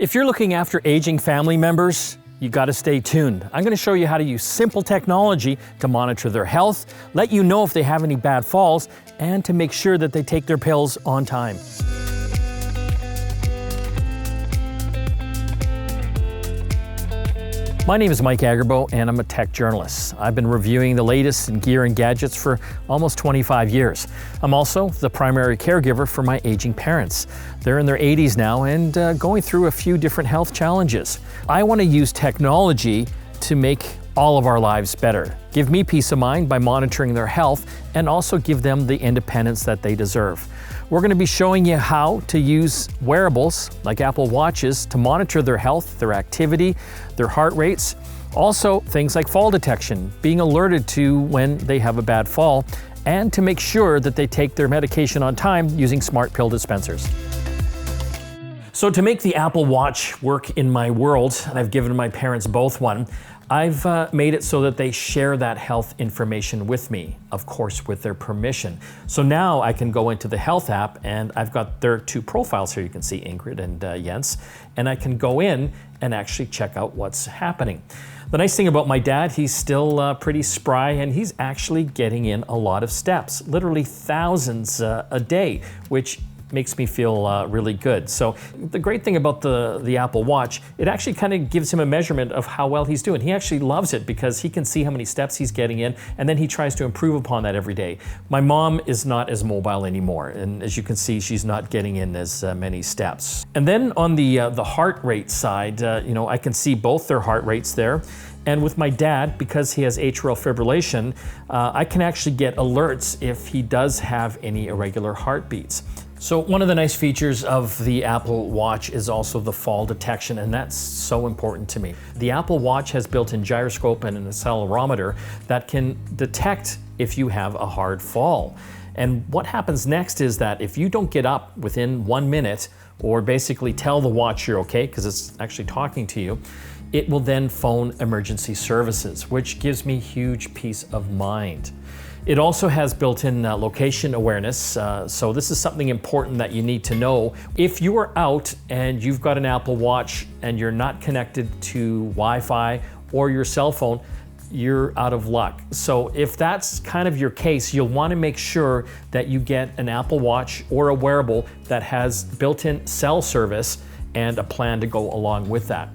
If you're looking after aging family members, you got to stay tuned. I'm going to show you how to use simple technology to monitor their health, let you know if they have any bad falls, and to make sure that they take their pills on time. My name is Mike Agerbo, and I'm a tech journalist. I've been reviewing the latest in gear and gadgets for almost 25 years. I'm also the primary caregiver for my aging parents. They're in their 80s now and going through a few different health challenges. I want to use technology to make all of our lives better, give me peace of mind by monitoring their health, and also give them the independence that they deserve. We're going to be showing you how to use wearables like Apple Watches to monitor their health, their activity, their heart rates. Also, things like fall detection, being alerted to when they have a bad fall, and to make sure that they take their medication on time using smart pill dispensers. So to make the Apple Watch work in my world, and I've given my parents both one, I've made it so that they share that health information with me, of course with their permission. So now I can go into the health app and I've got their two profiles here. You can see Ingrid and Jens, and I can go in and actually check out what's happening. The nice thing about my dad, he's still pretty spry and he's actually getting in a lot of steps, literally thousands a day, which makes me feel really good. So the great thing about the Apple Watch, it actually kind of gives him a measurement of how well he's doing. He actually loves it because he can see how many steps he's getting in, and then he tries to improve upon that every day. My mom is not as mobile anymore, and as you can see, she's not getting in as many steps. And then on the heart rate side, I can see both their heart rates there. And with my dad, because he has atrial fibrillation, I can actually get alerts if he does have any irregular heartbeats. So one of the nice features of the Apple Watch is also the fall detection, and that's so important to me. The Apple Watch has built-in gyroscope and an accelerometer that can detect if you have a hard fall. And what happens next is that if you don't get up within 1 minute, or basically tell the watch you're okay, because it's actually talking to you, it will then phone emergency services, which gives me huge peace of mind. It also has built-in location awareness, so this is something important that you need to know. If you are out and you've got an Apple Watch and you're not connected to Wi-Fi or your cell phone, you're out of luck. So if that's kind of your case, you'll want to make sure that you get an Apple Watch or a wearable that has built-in cell service and a plan to go along with that.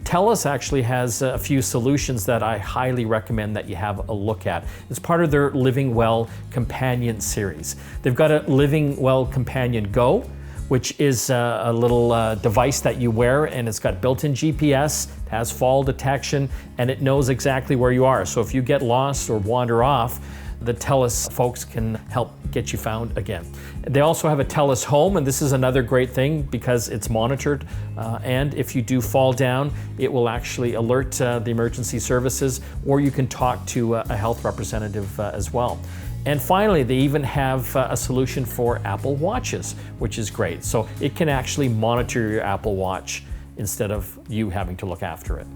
TELUS actually has a few solutions that I highly recommend that you have a look at. It's part of their Living Well Companion series. They've got a Living Well Companion Go, which is a little device that you wear, and it's got built-in GPS, it has fall detection, and it knows exactly where you are. So if you get lost or wander off, the TELUS folks can help get you found again. They also have a TELUS Home, and this is another great thing because it's monitored. And if you do fall down, it will actually alert the emergency services, or you can talk to a health representative as well. And finally, they even have a solution for Apple Watches, which is great. So it can actually monitor your Apple Watch instead of you having to look after it.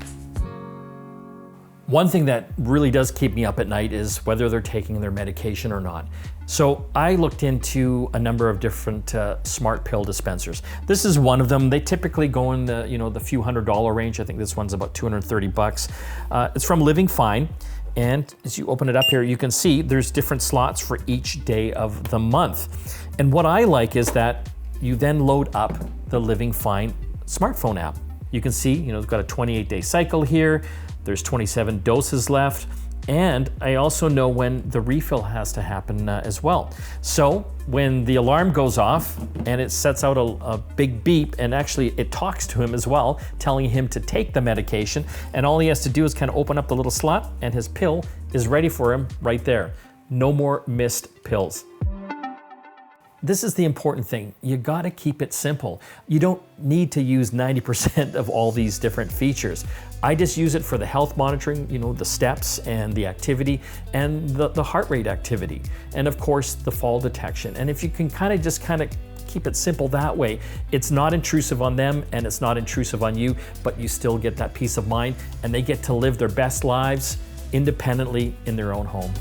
One thing that really does keep me up at night is whether they're taking their medication or not. So I looked into a number of different smart pill dispensers. This is one of them. They typically go in the few $100 range. I think this one's about 230 bucks. It's from Living Fine. And as you open it up here, you can see there's different slots for each day of the month. And what I like is that you then load up the Living Fine smartphone app. You can see, it's got a 28-day cycle here. There's 27 doses left, and I also know when the refill has to happen as well. So when the alarm goes off and it sets out a big beep, and actually it talks to him as well, telling him to take the medication, and all he has to do is kind of open up the little slot and his pill is ready for him right there. No more missed pills. This is the important thing. You gotta keep it simple. You don't need to use 90% of all these different features. I just use it for the health monitoring, the steps and the activity and the heart rate activity. And of course, the fall detection. And if you can kind of keep it simple that way, it's not intrusive on them and it's not intrusive on you, but you still get that peace of mind and they get to live their best lives independently in their own home.